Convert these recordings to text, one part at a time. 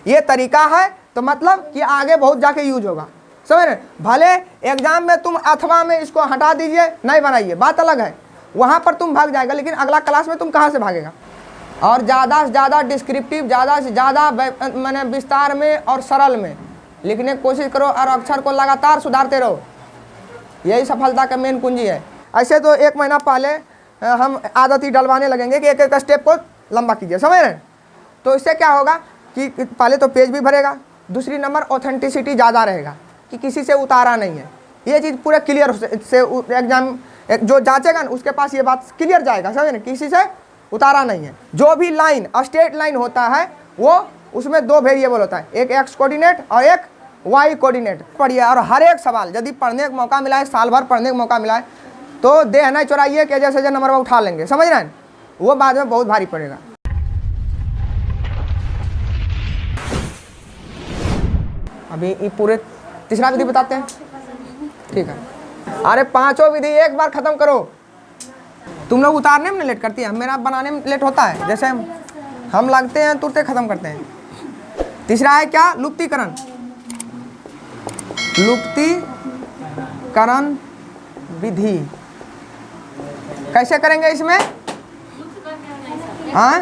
ये तरीका है, तो मतलब कि आगे बहुत जाके यूज होगा, समझ रहे। भले एग्जाम में तुम अथवा में इसको हटा दीजिए, नहीं बनाइए, बात अलग है, वहाँ पर तुम भाग जाएगा, लेकिन अगला क्लास में तुम कहाँ से भागेगा। और ज़्यादा से ज़्यादा डिस्क्रिप्टिव, ज़्यादा से ज़्यादा मैंने विस्तार में और सरल में लिखने की कोशिश करो और अक्षर को लगातार सुधारते रहो, यही सफलता का मेन कुंजी है। ऐसे तो 1 महीना पहले हम आदत ही डलवाने लगेंगे कि एक एक स्टेप को लंबा कीजिए, समझ रहे हैं। तो इससे क्या होगा कि पहले तो पेज भी भरेगा, दूसरी नंबर ऑथेंटिसिटी ज़्यादा रहेगा कि किसी से उतारा नहीं है, ये चीज़ पूरा क्लियर से एग्जाम जो जांचेगा ना उसके पास ये बात क्लियर जाएगा, समझ रहे, किसी से उतारा नहीं है। जो भी लाइन स्ट्रेट लाइन होता है वो उसमें 2 वेरिएबल होता है, एक एक्स कोऑर्डिनेट और एक वाई कोऑर्डिनेट। पढ़िए और हर एक सवाल यदि पढ़ने का मौका मिला है, साल भर पढ़ने का मौका मिला है, तो देह नहीं चुराइए कि जैसे नंबर में उठा लेंगे, समझ रहे हैं, वो बाद में बहुत भारी पड़ेगा। अभी ये पूरे तीसरा विधि बताते हैं, ठीक है। अरे 5 विधि एक बार खत्म करो। तुम लोग उतारने में लेट करती है, मेरा बनाने में लेट होता है, जैसे हम लगते हैं तुरंत खत्म करते हैं। तीसरा है क्या, लुप्तीकरण। लुप्तीकरण विधि कैसे करेंगे इसमें, हाँ,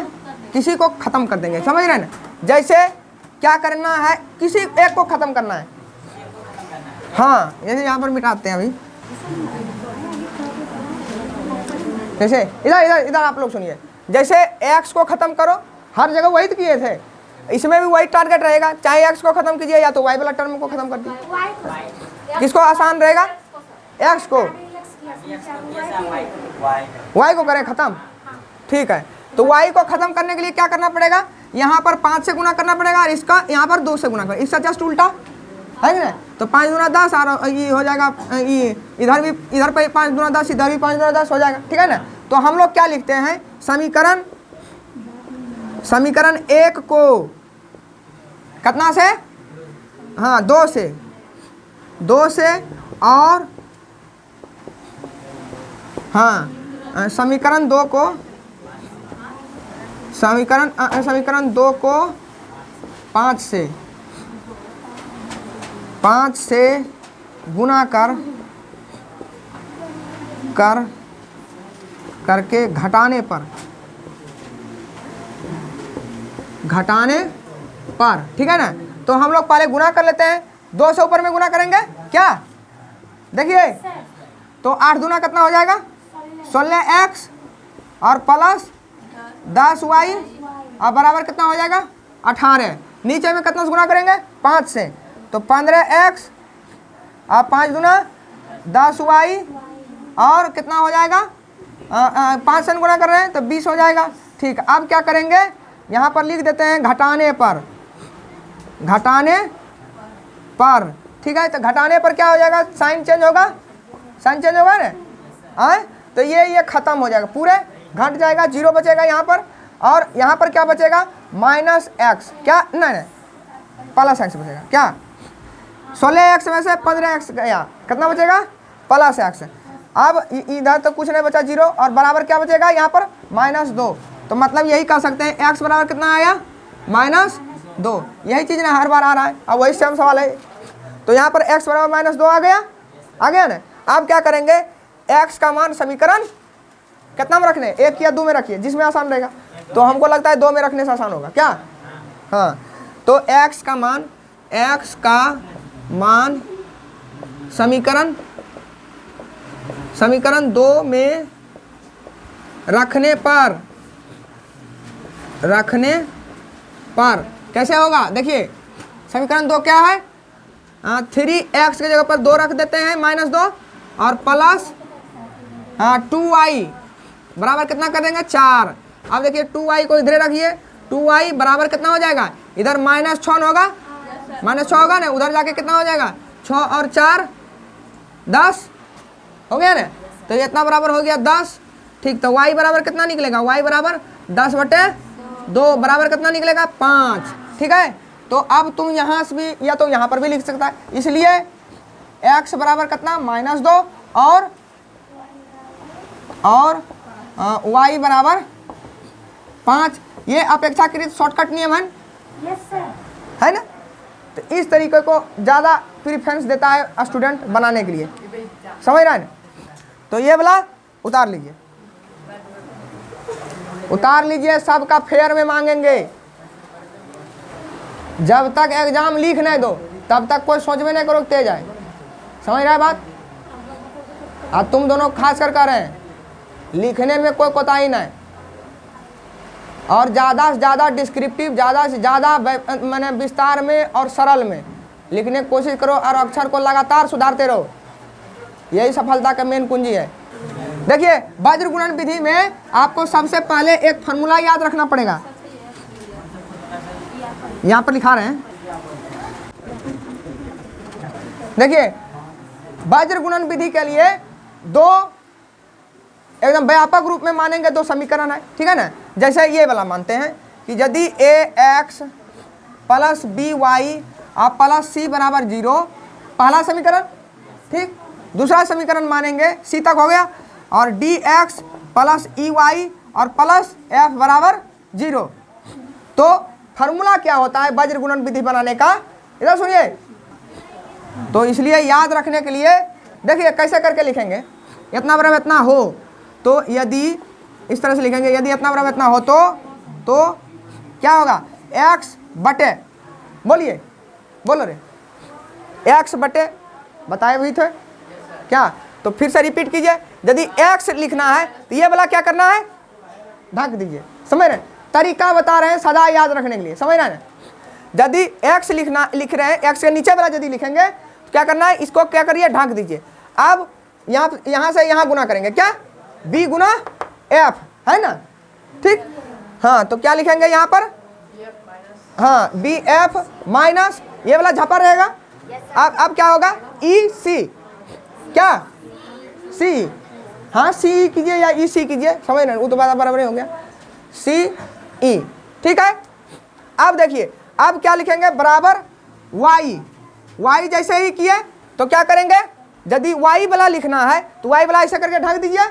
किसी को खत्म कर देंगे, समझ रहे हैं ना। जैसे क्या करना है, किसी एक को खत्म करना है, हाँ, जैसे यहाँ पर मिटाते हैं अभी, जैसे इधर इधर इधर आप लोग सुनिए, जैसे एक्स को खत्म करो, हर जगह वही तो किए थे, इसमें भी वही टारगेट रहेगा, चाहे एक्स को खत्म कीजिए या तो वाई वाला टर्म को खत्म कर दीजिए। किसको आसान रहेगा, एक्स को, वाई को करें खत्म, ठीक है। तो वाई को खत्म करने के लिए क्या करना पड़ेगा, यहाँ पर 5 से गुना करना पड़ेगा और इसका यहाँ पर 2 से गुना कर, इसका जस्ट उल्टा है ना। तो 5 गुना 10 और ये हो जाएगा, ये इधर भी, इधर पर 5 गुना 10, इधर भी 5 गुना 10 हो जाएगा, ठीक है ना। तो हम लोग क्या लिखते हैं, समीकरण 1 को कितना से, हाँ 2 से और हाँ समीकरण 2 को 5 से गुना करके घटाने पर, ठीक है ना। तो हम लोग पहले गुना कर लेते हैं, 2 से ऊपर में गुना करेंगे क्या, देखिए, तो 8 दूना कितना हो जाएगा, 16x और प्लस 10y और बराबर कितना हो जाएगा, 18। नीचे में कितना से गुना करेंगे, 5 से, तो 15x और 5 दूना 10y और कितना हो जाएगा, 5 से गुना कर रहे हैं तो 20 हो जाएगा, ठीक। अब क्या करेंगे, यहाँ पर लिख देते हैं घटाने पर, ठीक है। तो घटाने पर क्या हो जाएगा, साइन चेंज होगा ना, तो ये खत्म हो जाएगा, पूरे घट जाएगा, 0 बचेगा यहाँ पर, और यहाँ पर क्या बचेगा, -x, क्या नहीं +x बचेगा, क्या 16x में से 15x गया, कितना बचेगा, +x। अब इधर तो कुछ नहीं बचा, 0, और बराबर क्या बचेगा यहाँ पर, -2। तो मतलब यही कह सकते हैं x बराबर कितना आया, -2। यही चीज़ ना हर बार आ रहा है, अब वही सेम सवाल है। तो यहाँ पर x बराबर -2 आ गया ना। अब क्या करेंगे, x का मान समीकरण कितना में रखने, 1 या 2 में रखिए, जिसमें आसान रहेगा। तो हमको लगता है 2 में रखने से आसान होगा क्या, हाँ। तो x का मान समीकरण 2 में रखने पर कैसे होगा, देखिए समीकरण 2 क्या है, 3x की जगह पर 2 रख देते हैं, -2 और प्लस 2y बराबर कितना कर देंगे, 4। अब देखिए 2y को इधर रखिए, 2y बराबर कितना हो जाएगा, इधर -6 होगा, -6 होगा ना, उधर जाके कितना हो जाएगा, 6 और 4 10 हो गया ना। तो ये इतना बराबर हो गया 10, ठीक। तो y बराबर कितना निकलेगा, y बराबर 10/2 बराबर कितना निकलेगा, 5, ठीक है। तो अब तुम यहाँ से भी या तो यहाँ पर भी लिख सकता है, इसलिए x बराबर कितना, -2 और y बराबर 5। ये अपेक्षाकृत शॉर्टकट नियम है, है ना। तो इस तरीके को ज़्यादा प्रीफरेंस देता है स्टूडेंट बनाने के लिए, समझ रहे हैं। तो ये वाला उतार लीजिए, उतार लीजिए, सबका फेयर में मांगेंगे। जब तक एग्जाम लिख नहीं दो तब तक कोई सोच में नहीं करो तेज आए, समझ रहा है बात। अब तुम दोनों खास कर रहे हैं, लिखने में कोई कोताही नहीं, और ज़्यादा से ज़्यादा डिस्क्रिप्टिव, ज़्यादा से ज़्यादा मैंने विस्तार में और सरल में लिखने की कोशिश करो, और अक्षर को लगातार सुधारते रहो। यही सफलता का मेन कुंजी है। देखिए वज्र गुणन विधि में आपको सबसे पहले एक फॉर्मूला याद रखना पड़ेगा, यहाँ पर लिखा रहे हैं। देखिए वज्र गुणन विधि के लिए दो एकदम व्यापक रूप में मानेंगे दो समीकरण है, ठीक है ना। जैसे ये वाला मानते हैं कि यदि ax प्लस by और प्लस c बराबर 0, पहला समीकरण, ठीक। दूसरा समीकरण मानेंगे c तक हो गया, और dx प्लस ey और प्लस f बराबर 0। तो फार्मूला क्या होता है वज्र गुणन विधि बनाने का, इधर सुनिए। तो इसलिए याद रखने के लिए देखिए कैसे करके लिखेंगे। इतना बराबर इतना हो तो यदि इस तरह से लिखेंगे, यदि इतना बराबर इतना हो तो क्या होगा, x बटे, बोलिए बोलो रे, x बटे, बताए भी थे क्या। तो फिर से रिपीट कीजिए, यदि x लिखना है तो ये वाला क्या करना है, ढक दीजिए, समझ रहे हैं। तरीका बता रहे हैं सदा याद रखने के लिए, समझ रहे हैं। यदि x लिख रहे हैं, x के नीचे वाला यदि लिखेंगे तो क्या करना है, इसको क्या करिए, ढक दीजिए। अब यहाँ से यहाँ गुना करेंगे, क्या, b गुना f, है ना, ठीक। हाँ तो क्या लिखेंगे यहाँ पर, हाँ बी एफ माइनस ये वाला झपा रहेगा। अब क्या होगा, ई सी, क्या सी, हाँ सी कीजिए या ई सी कीजिए, समझ रहे, वो तो बराबर ही हो गया, सी ई, ठीक है। अब देखिए अब क्या लिखेंगे, बराबर वाई, वाई जैसे ही किए तो क्या करेंगे, यदि वाई वाला लिखना है तो वाई वाला ऐसे करके ढक दीजिए,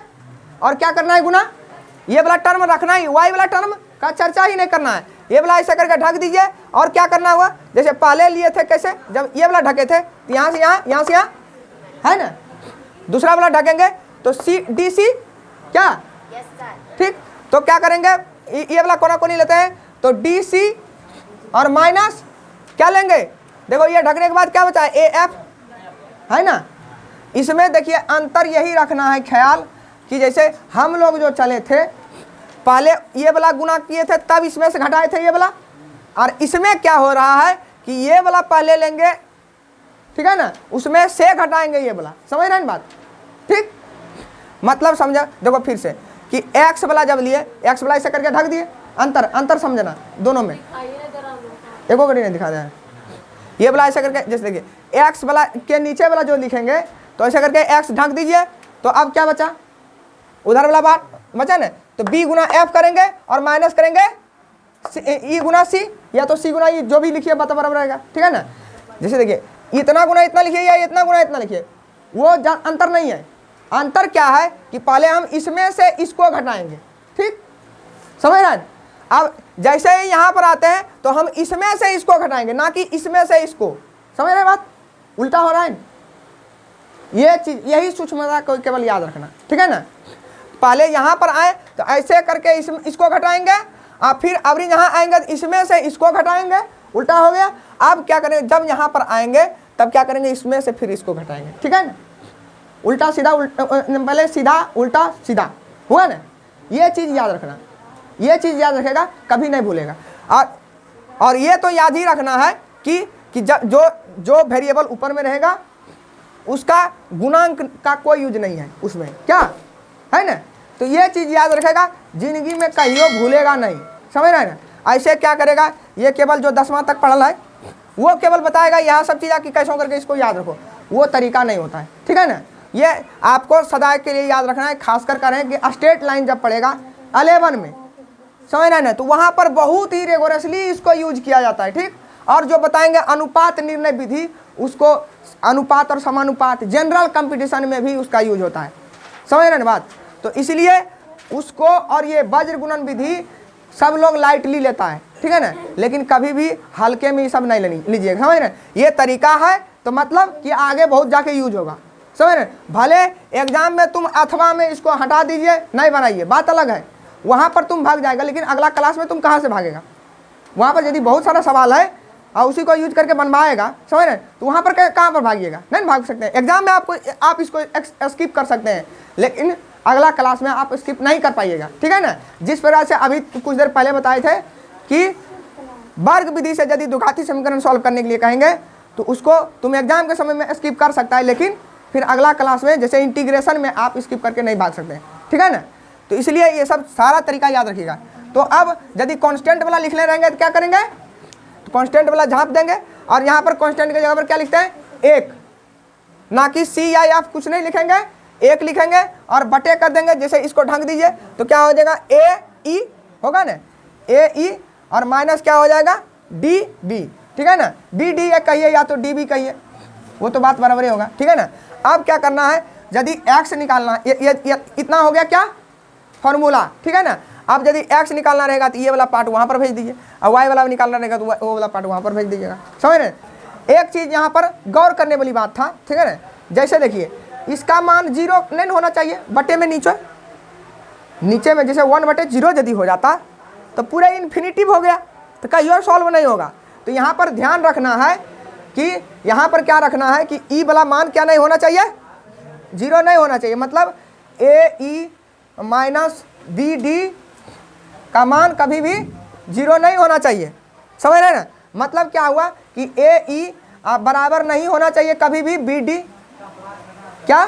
और क्या करना है, गुना, ये वाला टर्म रखना है, वाई वाला टर्म का चर्चा ही नहीं करना है, ये वाला ऐसा करके ढक दीजिए। और क्या करना हुआ, जैसे पहले लिए थे, कैसे, जब ये वाला ढके थे तो यहाँ से यहाँ, यहाँ से यहाँ, है ना, दूसरा वाला ढकेंगे तो सी डी सी, क्या, ठीक। तो क्या करेंगे, ये वाला कोना कोनी लेते हैं तो डी सी और माइनस क्या लेंगे, देखो ये ढकने के बाद क्या बचा है, ए एफ, है ना। इसमें देखिए अंतर यही रखना है ख्याल कि जैसे हम लोग जो चले थे पहले ये वाला गुना किए थे तब इसमें से घटाए थे ये वाला, और इसमें क्या हो रहा है कि ये वाला पहले लेंगे, ठीक है ना, उसमें से घटाएंगे ये वाला, समझ रहे हैं बात, ठीक। मतलब समझा, देखो फिर से कि x वाला जब लिए, x वाला ऐसे करके ढक दिए, अंतर समझना दोनों में, एको घड़ी नहीं दिखा रहा है, ये वाला ऐसे करके, जैसे देखिए x वाला के नीचे वाला जो लिखेंगे तो ऐसे करके x ढक दीजिए, तो अब क्या बचा, उधर वाला बात बचा ना, तो b गुना f करेंगे और माइनस करेंगे ई गुना सी, या तो सी गुना ई, जो भी लिखिए बता बराबर रहेगा, ठीक है ना। जैसे देखिए इतना गुना इतना लिखिए या इतना गुना इतना लिखिए, वो अंतर नहीं है। अंतर क्या है कि पहले हम इसमें से इसको घटाएंगे, ठीक, समझ रहे हैं। अब जैसे ही यहाँ पर आते हैं तो हम इसमें से इसको घटाएंगे, ना कि इसमें से इसको, समझ रहे बात, उल्टा हो रहा है। ये चीज, यही सूक्ष्मता को केवल याद रखना, ठीक है ना। पहले यहाँ पर आए तो ऐसे करके इसको घटाएंगे, और फिर अब यहाँ आएंगे तो इसमें से इसको घटाएंगे, उल्टा हो गया। अब क्या करेंगे, जब यहाँ पर आएंगे तब क्या करेंगे, इसमें से फिर इसको घटाएंगे, ठीक है ना। उल्टा सीधा, पहले सीधा उल्टा सीधा हुआ ना, ये चीज़ याद रखना, ये चीज़ याद रखेगा कभी नहीं भूलेगा। और ये तो याद ही रखना है कि जो वेरिएबल ऊपर में रहेगा उसका गुणांक का कोई यूज नहीं है उसमें, क्या है ना। तो ये चीज़ याद रखेगा, जिंदगी में कहियो भूलेगा नहीं, समझ रहे हैं ना। ऐसे क्या करेगा, ये केवल जो 10वां तक पढ़ा है वो केवल बताएगा यहाँ सब चीज़ कि कैसे करके इसको याद रखो, वो तरीका नहीं होता है, ठीक है ना। ये आपको सदा के लिए याद रखना है, खासकर करें कि स्ट्रेट लाइन जब पड़ेगा 11 में, समझ रहे हैं ना, तो वहाँ पर बहुत ही रेगोरसली इसको यूज किया जाता है, ठीक। और जो बताएंगे अनुपात निर्णय विधि, उसको अनुपात और समानुपात जनरल कंपटीशन में भी उसका यूज होता है, समझ रहे हैं बात। तो इसलिए उसको, और ये वज्र गुणन विधि सब लोग लाइटली लेता है, ठीक है ना, लेकिन कभी भी हल्के में ये सब नहीं लीजिएगा, समझ रहे। ये तरीका है तो मतलब कि आगे बहुत जाके यूज होगा, समझ रहे। भले एग्जाम में तुम अथवा में इसको हटा दीजिए, नहीं बनाइए, बात अलग है, वहाँ पर तुम भाग जाएगा, लेकिन अगला क्लास में तुम कहाँ से भागेगा। वहाँ पर यदि बहुत सारा सवाल है और उसी को यूज करके बनवाएगा, समझ रहे, तो वहाँ पर कहाँ पर भागिएगा, नहीं भाग सकते हैं। एग्जाम में आप इसको स्किप कर सकते हैं, लेकिन अगला क्लास में आप स्किप नहीं कर पाइएगा, ठीक है ना। जिस प्रकार से अभी कुछ देर पहले बताए थे कि वर्ग विधि से यदि द्विघाती समीकरण सॉल्व करने के लिए कहेंगे तो उसको तुम एग्जाम के समय में स्किप कर सकता है, लेकिन फिर अगला क्लास में जैसे इंटीग्रेशन में आप स्किप करके नहीं भाग सकते, ठीक है ना। तो इसलिए ये सब सारा तरीका याद रखिएगा। तो अब यदि कांस्टेंट वाला लिखने रहेंगे तो क्या करेंगे, तो कांस्टेंट वाला झाँप देंगे और यहाँ पर कांस्टेंट की जगह पर क्या लिखते हैं, एक, ना कि सी या एफ कुछ नहीं लिखेंगे, एक लिखेंगे और बटे कर देंगे। जैसे इसको ढंक दीजिए तो क्या हो जाएगा, ए ई होगा ना, ए ई और माइनस क्या हो जाएगा, डी बी, ठीक है ना। डी डी कहिए या तो डी बी कहिए, वो तो बात बराबर ही होगा, ठीक है ना। अब क्या करना है, यदि एक्स निकालना, ये इतना हो गया क्या फॉर्मूला, ठीक है ना। अब यदि एक्स निकालना रहेगा तो ये वाला पार्ट वहाँ पर भेज दीजिए, और वाई वाला निकालना रहेगा तो वो वाला पार्ट वहाँ पर भेज दीजिएगा, समझ रहे। एक चीज़ यहाँ पर गौर करने वाली बात था, ठीक है ना। जैसे देखिए इसका मान 0 नहीं होना चाहिए, बटे में नीचे में जैसे 1/0 यदि हो जाता तो पूरा इन्फिनिटिव हो गया, तो कहीं और सॉल्व नहीं होगा। तो यहाँ पर ध्यान रखना है कि यहाँ पर क्या रखना है कि ई वाला मान क्या नहीं होना चाहिए, 0 नहीं होना चाहिए। मतलब ए ई माइनस बी डी का मान कभी भी 0 नहीं होना चाहिए, समझ रहे ना। मतलब क्या हुआ कि ए ई बराबर नहीं होना चाहिए कभी भी बी डी, क्या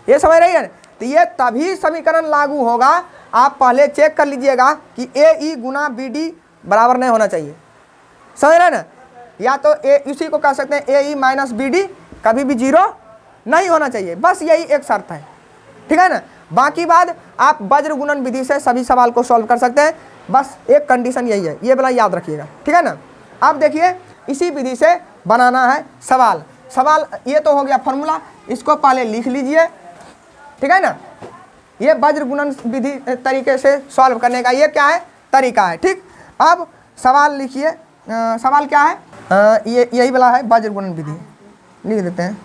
ये समझ रही है। तो ये तभी समीकरण लागू होगा, आप पहले चेक कर लीजिएगा कि ए ई गुना बी डी बराबर नहीं होना चाहिए, समझ रहे ना। या तो ए इसी को कह सकते हैं ए ई माइनस बी डी कभी भी 0 नहीं होना चाहिए, बस यही एक शर्त है, ठीक है ना। बाकी बात आप वज्र गुणन विधि से सभी सवाल को सॉल्व कर सकते हैं, बस एक कंडीशन यही है, ये वाला याद रखिएगा, ठीक है ना। अब देखिए इसी विधि से बनाना है सवाल। ये तो हो गया फॉर्मूला, इसको पहले लिख लीजिए, ठीक है ना। ये वज्र गुणन विधि तरीके से सॉल्व करने का ये क्या है, तरीका है, ठीक। अब सवाल लिखिए, सवाल क्या है, ये यही वाला है, वज्र गुणन विधि लिख देते हैं,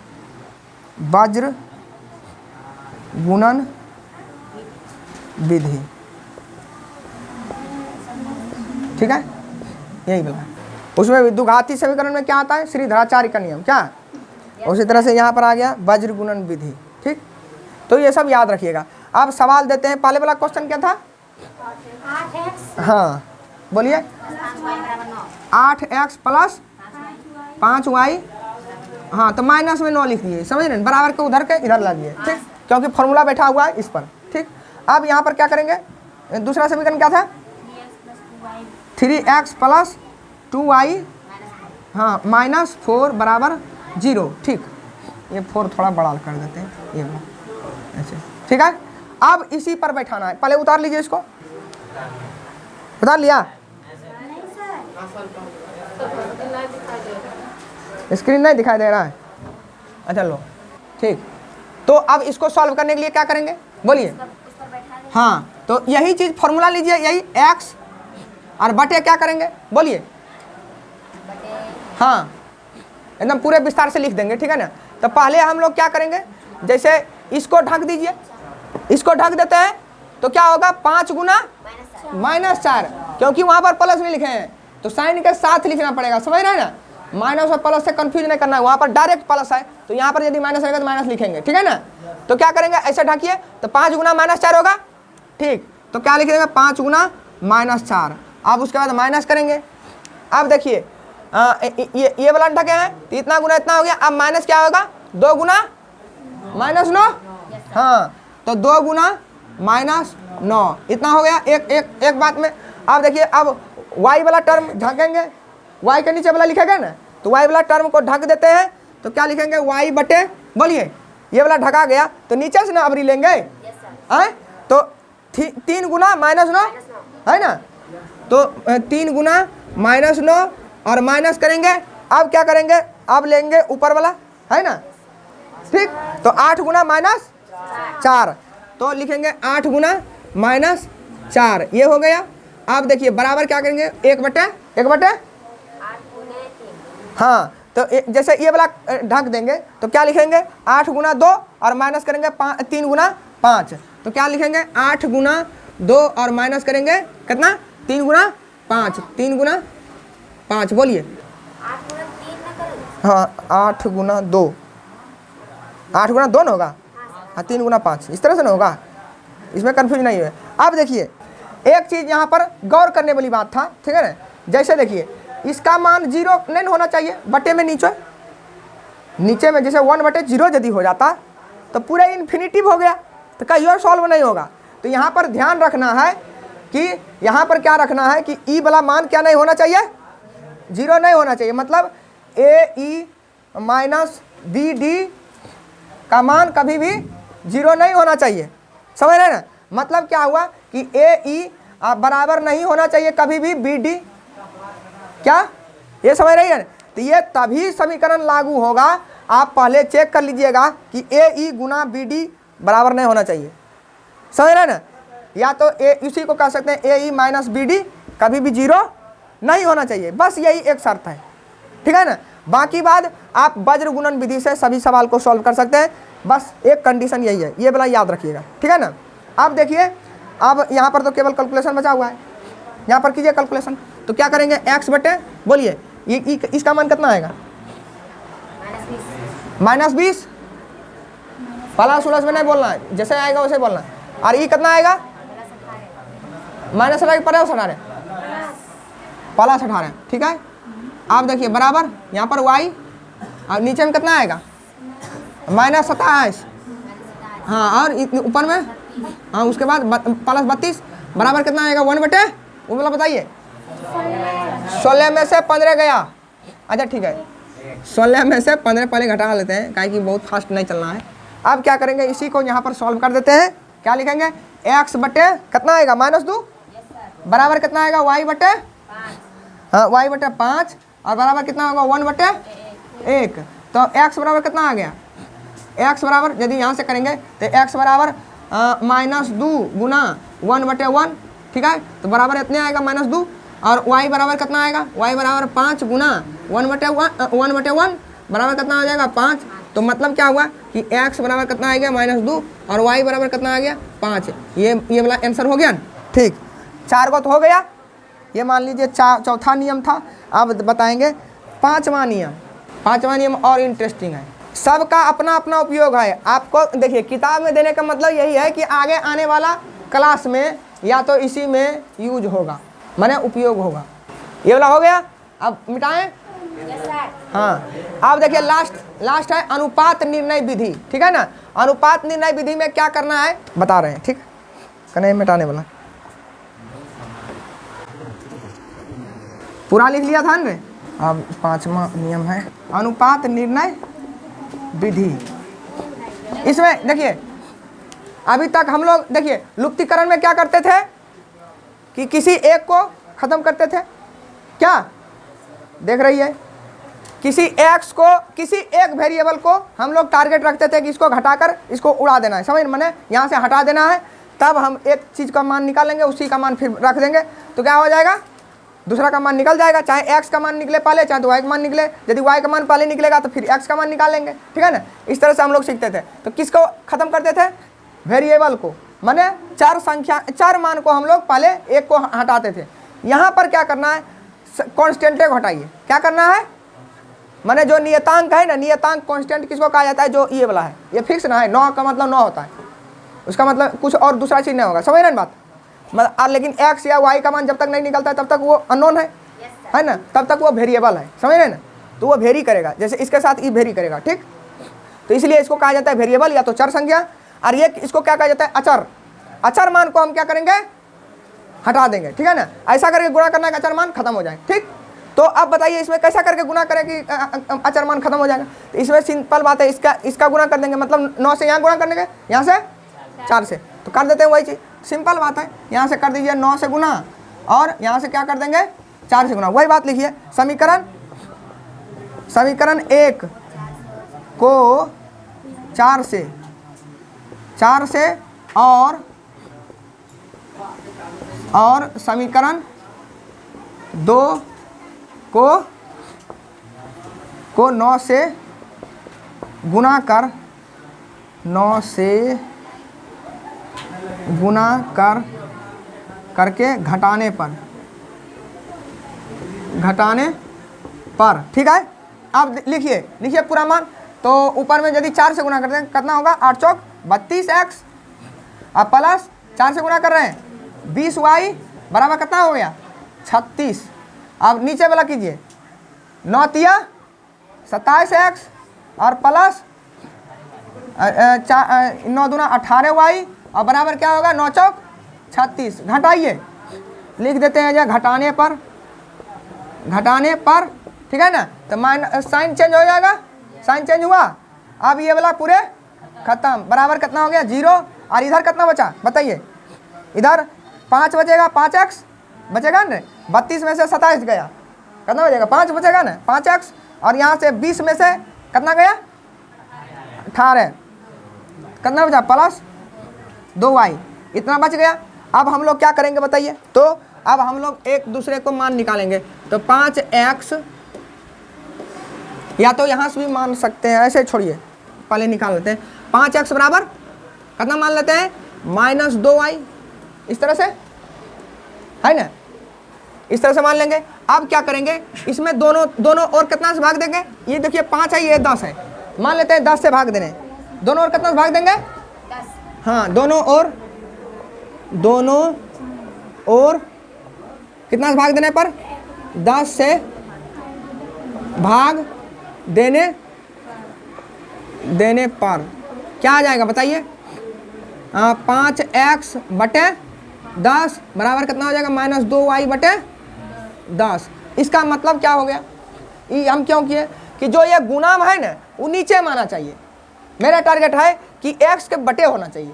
वज्र गुणन विधि, ठीक है, यही वाला है। उसमें द्विघाती समीकरण में क्या आता है, श्रीधराचार्य का नियम, क्या उसी तरह से यहाँ पर आ गया वज्र गुणन विधि, ठीक। तो ये सब याद रखिएगा। अब सवाल देते हैं, पहले वाला क्वेश्चन क्या था, 8x, हाँ बोलिए, 8x प्लस 5y, हाँ तो माइनस में 9 लिख दिए, समझ रहे, बराबर के उधर के इधर ला दिए, ठीक, क्योंकि फॉर्मूला बैठा हुआ है इस पर, ठीक। अब यहाँ पर क्या करेंगे, दूसरा समीकरण क्या था, 3x प्लस 2y, हाँ माइनस 4 बराबर 0, ठीक। ये 4 थोड़ा बड़ा कर देते हैं, ये ऐसे, ठीक है। अब इसी पर बैठाना है, पहले उतार लीजिए इसको, उतार लिया, स्क्रीन नहीं दिखाई दे रहा है, अच्छा लो, ठीक। तो अब इसको सॉल्व करने के लिए क्या करेंगे, बोलिए, हाँ तो यही चीज़ फॉर्मूला लीजिए, यही x और बटे क्या करेंगे, बोलिए, हाँ एकदम पूरे विस्तार से लिख देंगे, ठीक है ना। तो पहले हम लोग क्या करेंगे, जैसे इसको ढक दीजिए, इसको ढक देते हैं तो क्या होगा, 5 गुना -4, क्योंकि वहाँ पर प्लस नहीं लिखे हैं तो साइन के साथ लिखना पड़ेगा, समझ रहे हैं ना। माइनस और प्लस से कंफ्यूज नहीं करना है, वहाँ पर डायरेक्ट प्लस है तो यहाँ पर यदि माइनस रहेगा तो माइनस लिखेंगे, ठीक है ना। तो क्या करेंगे, ऐसे ढकिए तो 5 गुना -4 होगा, ठीक। तो क्या लिख देंगे, 5 गुना -4। अब उसके बाद माइनस करेंगे। अब देखिए ये वाला ढके हैं तो इतना गुना इतना हो गया। अब माइनस क्या होगा, 2 गुना -9, हाँ तो 2 गुना -9 इतना हो गया एक बात में। अब देखिए अब y वाला टर्म ढकेंगे, y के नीचे वाला लिखेगा ना, तो y वाला टर्म को ढक देते हैं तो क्या लिखेंगे, y बटे, बोलिए, ये वाला ढका गया तो नीचे से ना अबरी लेंगे, हैं तो 3 गुना -9 है ना, तो 3 गुना -9 और माइनस करेंगे। अब क्या करेंगे, अब लेंगे ऊपर वाला, है ना, ठीक। तो 8 गुना -4 तो लिखेंगे 8 गुना -4, ये हो गया। अब देखिए बराबर क्या करेंगे, 1 बटे 1/। 8 गुना 3। हाँ, तो जैसे ये वाला ढक देंगे तो क्या लिखेंगे 8 गुना 2 और माइनस करेंगे 3 गुना 5। तो क्या लिखेंगे 8 गुना 2 और माइनस करेंगे कितना 3 गुना 5। 3 गुना 5 बोलिए। 8 गुना 3 ना करो। हाँ 8 गुना 2, 8 गुना 2 ना होगा। हाँ 3 गुना 5 इस तरह से ना होगा, इसमें कन्फ्यूज नहीं है। अब देखिए एक चीज़ यहाँ पर गौर करने वाली बात था, ठीक है ना। जैसे देखिए इसका मान 0 नहीं होना चाहिए बटे में नीचे में जैसे 1/0 यदि हो जाता तो पूरा इन्फिनिटिव हो गया, तो कहीं और सॉल्व नहीं होगा। तो यहाँ पर ध्यान रखना है कि यहाँ पर क्या रखना है कि ई वाला मान क्या नहीं होना चाहिए, 0 नहीं होना चाहिए। मतलब AE माइनस BD का मान कभी भी 0 नहीं होना चाहिए, समझ रहे ना। मतलब क्या हुआ कि AE बराबर नहीं होना चाहिए कभी भी BD, क्या ये समझ रही है। तो ये तभी समीकरण लागू होगा, आप पहले चेक कर लीजिएगा कि AE गुना BD बराबर नहीं होना चाहिए, समझ रहे ना। या तो इसी को कह सकते हैं AE माइनस BD कभी भी 0 नहीं होना चाहिए, बस यही एक शर्त है, ठीक है ना। बाकी बात आप वज्र गुणन विधि से सभी सवाल को सॉल्व कर सकते हैं, बस एक कंडीशन यही है, ये वाला याद रखिएगा, ठीक है ना। अब देखिए अब यहाँ पर तो केवल कैलकुलेशन बचा हुआ है, यहाँ पर कीजिए कैलकुलेशन। तो क्या करेंगे x बटे बोलिए ये इसका मान कितना आएगा -20। प्लस उलस में नहीं बोलना है, जैसे आएगा वैसे बोलना है। और ये कितना आएगा -18 पर +18, ठीक है। आप देखिए बराबर यहाँ पर y और नीचे में कितना आएगा -27। हाँ और ऊपर में हाँ उसके बाद +32 बराबर कितना आएगा 1/, वो वाला बताइए 16 में से 15 गया। अच्छा ठीक है 16 में से 15 पहले घटा लेते हैं, काहे कि बहुत फास्ट नहीं चलना है। अब क्या करेंगे इसी को यहाँ पर सॉल्व कर देते हैं। क्या लिखेंगे x बटे कितना आएगा -2 बराबर कितना आएगा y बटे हाँ y बटे 5 और बराबर कितना होगा 1/1। तो x बराबर कितना आ गया, x बराबर यदि यहाँ से करेंगे तो x बराबर -2 गुना 1/1, ठीक है। तो बराबर इतने आएगा -2 और y बराबर कितना आएगा y बराबर 5 गुना 1/1 बराबर कितना हो जाएगा 5। तो मतलब क्या हुआ कि x बराबर कितना आ गया -2 और y बराबर कितना आ गया 5। ये वाला आंसर हो गया ना, ठीक। 4 को तो हो गया, ये मान लीजिए चौथा नियम था। अब बताएंगे पांचवा नियम और इंटरेस्टिंग है, सबका अपना अपना उपयोग है। आपको देखिए किताब में देने का मतलब यही है कि आगे आने वाला क्लास में या तो इसी में यूज होगा, माने उपयोग होगा। ये वाला हो गया, अब मिटाएं। हाँ अब देखिए लास्ट है अनुपात निर्णय विधि, ठीक है ना। अनुपात निर्णय विधि में क्या करना है बता रहे हैं, ठीक कने मिटाने वाला पूरा लिख लिया था ना। अब पांचवा नियम है अनुपात निर्णय विधि। इसमें देखिए अभी तक हम लोग देखिए लुप्तीकरण में क्या करते थे कि किसी एक को खत्म करते थे, क्या देख रही है, किसी x को किसी एक वेरिएबल को हम लोग टारगेट रखते थे कि इसको घटाकर इसको उड़ा देना है, समझ माने यहाँ से हटा देना है। तब हम एक चीज़ का मान निकालेंगे, उसी का मान फिर रख देंगे, तो क्या हो जाएगा दूसरा का मान निकल जाएगा। चाहे x का मान निकले पहले, चाहे तो y का मान निकले। यदि y का मान पहले निकलेगा तो फिर x का मान निकालेंगे, ठीक है ना। इस तरह से हम लोग सीखते थे। तो किसको ख़त्म करते थे वेरिएबल को, माने चार मान को हम लोग पहले एक को हटाते थे। यहाँ पर क्या करना है कॉन्स्टेंट को हटाइए। क्या करना है माने जो नियतांक है ना, नियतांक कांस्टेंट किसको कहा जाता है, जो ये वाला है, ये फिक्स ना है, 9 का मतलब 9 होता है, उसका मतलब कुछ और दूसरा चीज़ नहीं होगा, समझ रहे हैं बात। मतलब लेकिन x या y का मान जब तक नहीं निकलता है तब तक वो अननोन है ना, तब तक वो वेरिएबल है, समझ रहे हैं ना। तो वो वेरी करेगा, जैसे इसके साथ ये वेरी करेगा, ठीक। तो इसलिए इसको कहा जाता है वेरिएबल या तो चर संख्या। और ये इसको क्या कहा जाता है अचर। अचर मान को हम क्या करेंगे हटा देंगे, ठीक है ना। ऐसा करके गुणा करना है अचर मान खत्म हो जाए, ठीक। तो अब बताइए इसमें कैसा करके गुना करें कि अचर मान खत्म हो जाएगा। तो इसमें सिंपल बात है, इसका गुना कर देंगे, मतलब 9 से यहाँ गुणा करने के, यहाँ से 4 से, तो कर देते हैं वही चीज़, सिंपल बात है। यहाँ से कर दीजिए 9 से गुना और यहाँ से क्या कर देंगे 4 से गुना, वही बात लिखिए। समीकरण 1 को 4 से और समीकरण 2 को 9 से गुना कर 9 से गुना करके घटाने पर ठीक है। अब लिखिए पूरा मान। तो ऊपर में यदि 4 से गुना करते हैं कितना होगा, 8 चौक 32x, अब प्लस 4 से गुना कर रहे हैं 20y बराबर कितना हो गया 36। अब नीचे वाला कीजिए 9 तिया 27x और प्लस 9 दूना 18y और बराबर क्या होगा 9 चौक 36। घटाइए, लिख देते हैं घटाने पर ठीक है ना। तो माइनस साइन चेंज हो जाएगा, साइन चेंज हुआ। अब ये वाला पूरे खत्म, बराबर कितना हो गया 0। और इधर कितना बचा बताइए, इधर 5 बचेगा, 5x बचेगा ना, 32 में से 27 गया, कितना बचेगा 5 बचेगा ना 5x। और यहाँ से 20 में से कितना गया 18, कितना बचा प्लस 2y, इतना बच गया। अब हम लोग क्या करेंगे बताइए, तो अब हम लोग एक दूसरे को मान निकालेंगे। तो 5x, या तो यहाँ से भी मान सकते हैं, ऐसे छोड़िए पहले निकाल लेते हैं। 5x बराबर कितना मान लेते हैं -2y, इस तरह से है ना, इस तरह से मान लेंगे। अब क्या करेंगे, इसमें दोनों और कितना से भाग देंगे, ये देखिए 5 है ये 10 है, मान लेते हैं 10 से भाग देने, दोनों और कितना से भाग देंगे 10। हाँ, दोनों और कितना से भाग देने पर 10 से भाग देने पर क्या आ जाएगा बताइए, 5x बटे 10 बराबर कितना हो जाएगा -2y बटे 10। इसका मतलब क्या हो गया, ये हम क्यों किए कि जो ये गुणाम है ना वो नीचे माना चाहिए। मेरा टारगेट है कि x के बटे होना चाहिए,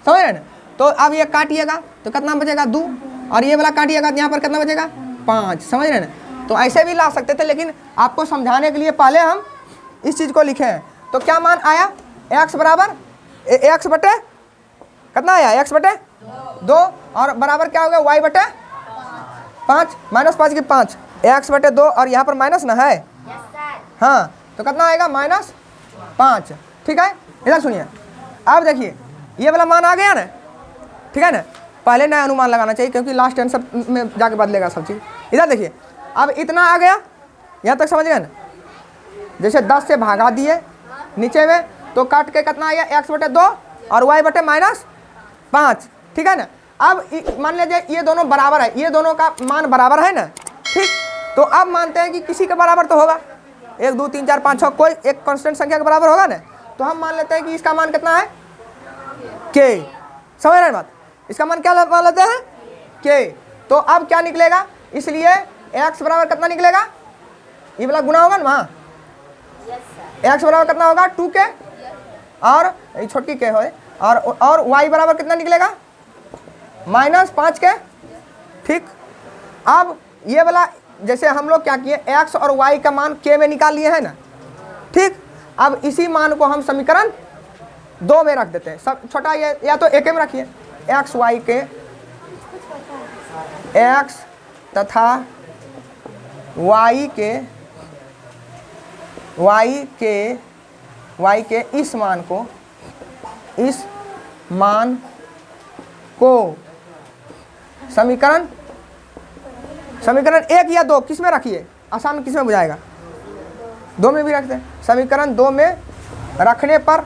समझ रहे ना। तो अब ये काटिएगा तो कितना बचेगा 2, और ये वाला काटिएगा तो यहाँ पर कितना बचेगा 5, समझ रहे ना। तो ऐसे भी ला सकते थे, लेकिन आपको समझाने के लिए पहले हम इस चीज़ को लिखे हैं। तो क्या मान आया, x बराबर x बटे कितना आया, x बटे 2 और बराबर क्या हो गया y बटे 5, -5 की 5, x बटे 2 और यहाँ पर माइनस ना है, हाँ, तो कितना आएगा -5, ठीक है। इधर सुनिए, अब देखिए ये वाला मान आ गया ना, ठीक है ना। पहले नया अनुमान लगाना चाहिए क्योंकि लास्ट आंसर में जाके बदलेगा सब चीज़। इधर देखिए अब इतना आ गया, यहाँ तक समझ गए ना। जैसे 10 से भागा दिए नीचे में, तो काट के कितना आ गया x बटे 2 और y बटे -5, ठीक है ना। अब मान लीजिए ये दोनों बराबर है, ये दोनों का मान बराबर है ना, ठीक। तो अब मानते हैं कि किसी के बराबर तो होगा, 1 2 3 4 5 6 कोई एक कांस्टेंट संख्या के बराबर होगा ना। तो हम मान लेते हैं कि इसका मान कितना है k, समझ रहे हैं बात, इसका मान क्या मान लेते हैं k। तो अब क्या निकलेगा, इसलिए x बराबर कितना निकलेगा, ये वाला गुना होगा ना वहाँ, x बराबर कितना होगा 2k और छोटी k हो, और y बराबर कितना निकलेगा -5k, ठीक। अब ये वाला जैसे हम लोग क्या किए, x और y का मान k में निकाल लिए है ना, ठीक। अब इसी मान को हम समीकरण 2 में रख देते हैं, सब छोटा ये या तो एक में रखिए, x y के x तथा y के इस मान को समीकरण 1 या 2 किस में रखिए, आसान किस में बुझाएगा, 2 में भी रखते हैं, समीकरण 2 में रखने पर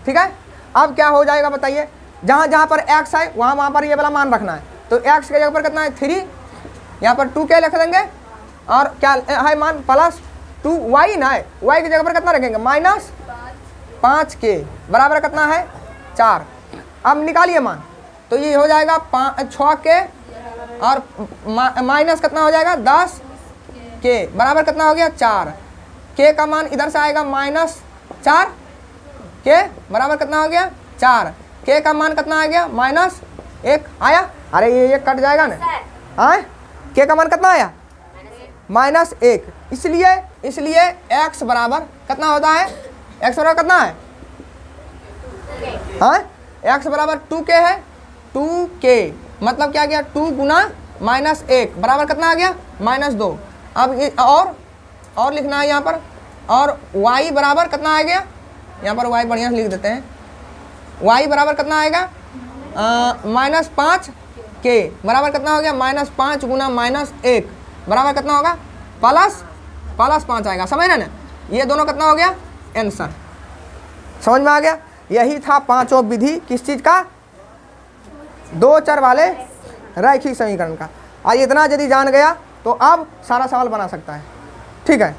ठीक है। अब क्या हो जाएगा बताइए, जहाँ पर x है वहाँ पर ये वाला मान रखना है। तो x के जगह पर कितना है 3, यहाँ पर 2k लिख देंगे, और क्या है मान +2y ना है, y की जगह पर कितना रखेंगे -5k बराबर कितना है 4। अब निकालिए मान, तो ये हो जाएगा 6k और माइनस कितना हो जाएगा 10k बराबर कितना हो गया 4। k का मान इधर से आएगा -4, k बराबर कितना हो गया 4, k का मान कितना आ गया -1 आया। अरे ये कट जाएगा ना, हाँ, k का मान कितना आया -1। इसलिए x बराबर कितना होता है, x बराबर कितना है, हाँ, x बराबर 2k है, 2k मतलब क्या गया 2 गुना माइनस 1 बराबर कितना आ गया, -2। अब ये और लिखना है यहाँ पर, और y बराबर कितना आ गया, यहाँ पर y बढ़िया से लिख देते हैं, y बराबर कितना आएगा, -5 के बराबर कितना हो गया, -5 गुना -1 बराबर कितना होगा, +5 आएगा। समझ रहे ना, ये दोनों कितना हो गया, आंसर। समझ में आ गया। यही था पांचों विधि किस चीज़ का, 2 चर वाले रैखिक समीकरण का। आज इतना यदि जान गया तो अब सारा सवाल बना सकता है। ठीक है।